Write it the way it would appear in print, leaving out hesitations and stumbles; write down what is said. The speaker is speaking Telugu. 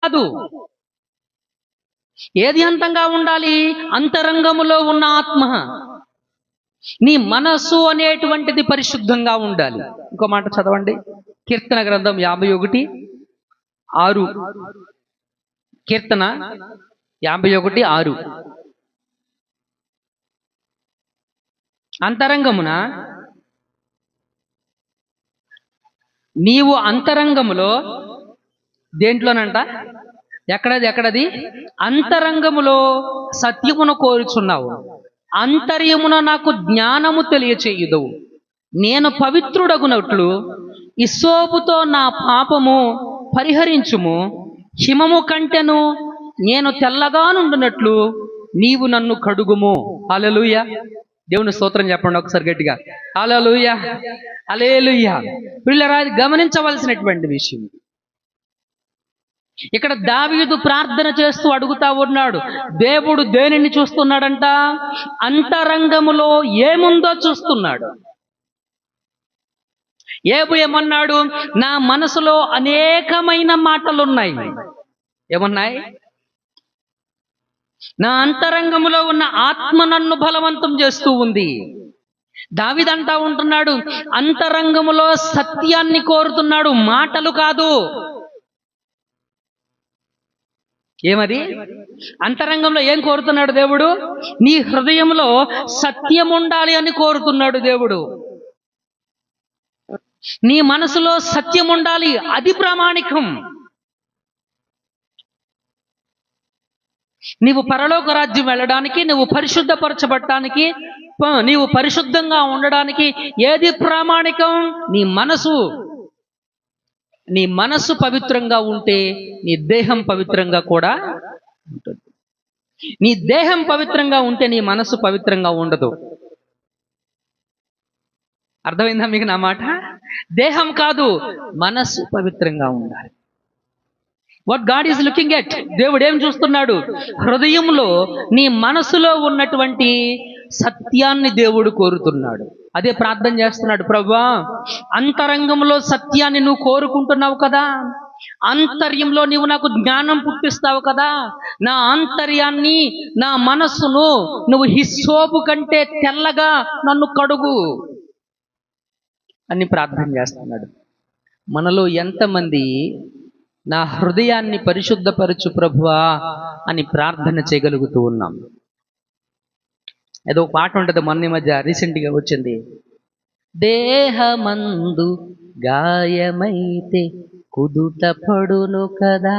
కాదు. ఏది అంతంగా ఉండాలి? అంతరంగములో ఉన్న ఆత్మ. నీ మనస్సు అనేటువంటిది పరిశుద్ధంగా ఉండాలి. ఇంకో మాట చదవండి, కీర్తన గ్రంథం 51:6. కీర్తన 51:6. అంతరంగమున నీవు అంతరంగములో దేంట్లోనంట? ఎక్కడది? అంతరంగములో సత్యమును కోరుచున్నావు, అంతర్యమున నాకు జ్ఞానము తెలియచేయుదువు. నేను పవిత్రుడగునట్లు ఇస్సోపుతో నా పాపము పరిహరించుము. హిమము కంటెను నేను తెల్లగా నుండునట్లు నీవు నన్ను కడుగుము. హల్లెలూయా. దేవుని స్తోత్రం చెప్పండి ఒకసారి గట్టిగా. హల్లెలూయా, హల్లెలూయా. పిల్లరా, గమనించవలసినటువంటి విషయం. ఇక్కడ దావీదు ప్రార్థన చేస్తూ అడుగుతా ఉన్నాడు, దేవుడు దేనిని చూస్తున్నాడంట? అంతరంగములో ఏముందో చూస్తున్నాడు. ఏమన్నాడు? నా మనసులో అనేకమైన మాటలున్నాయి. ఏమన్నాయి? నా అంతరంగములో ఉన్న ఆత్మ నన్ను బలవంతం చేస్తూ ఉంది. దావీదంటా ఉంటున్నాడు, అంతరంగములో సత్యాన్ని కోరుతున్నాడు, మాటలు కాదు. ఏమది? అంతరంగంలో ఏం కోరుతున్నాడు దేవుడు? నీ హృదయంలో సత్యం ఉండాలి అని కోరుతున్నాడు దేవుడు. నీ మనసులో సత్యం ఉండాలి, అది ప్రామాణికం. నీవు పరలోక రాజ్యం వెళ్ళడానికి, నువ్వు పరిశుద్ధపరచబడటానికి, నీవు పరిశుద్ధంగా ఉండడానికి ఏది ప్రామాణికం? నీ మనసు. నీ మనస్సు పవిత్రంగా ఉంటే నీ దేహం పవిత్రంగా కూడా ఉంటుంది. నీ దేహం పవిత్రంగా ఉంటే నీ మనస్సు పవిత్రంగా ఉండదు. అర్థమైందా మీకు నా మాట? దేహం కాదు, మనస్సు పవిత్రంగా ఉండాలి. What God is looking at, దేవుడు ఏం చూస్తున్నాడు? హృదయంలో నీ మనసులో ఉన్నటువంటి సత్యాన్ని దేవుడు కోరుతున్నాడు. అదే ప్రార్థన చేస్తున్నాడు, ప్రభువా అంతరంగంలో సత్యాన్ని నువ్వు కోరుకుంటున్నావు కదా, ఆంతర్యంలో నీవు నాకు జ్ఞానం పుట్టిస్తావు కదా, నా ఆంతర్యాన్ని, నా మనస్సును నువ్వు హిస్సోపు కంటే తెల్లగా నన్ను కడుగు అని ప్రార్థన చేస్తున్నాడు. మనలో ఎంతమంది నా హృదయాన్ని పరిశుద్ధపరచు ప్రభువా అని ప్రార్థన చేయగలుగుతూ ఉన్నాం? ఏదో పాట ఉంటుంది, మొన్న మధ్య రీసెంట్గా వచ్చింది, దేహమందు గాయమైతే కుదుట పడును కదా.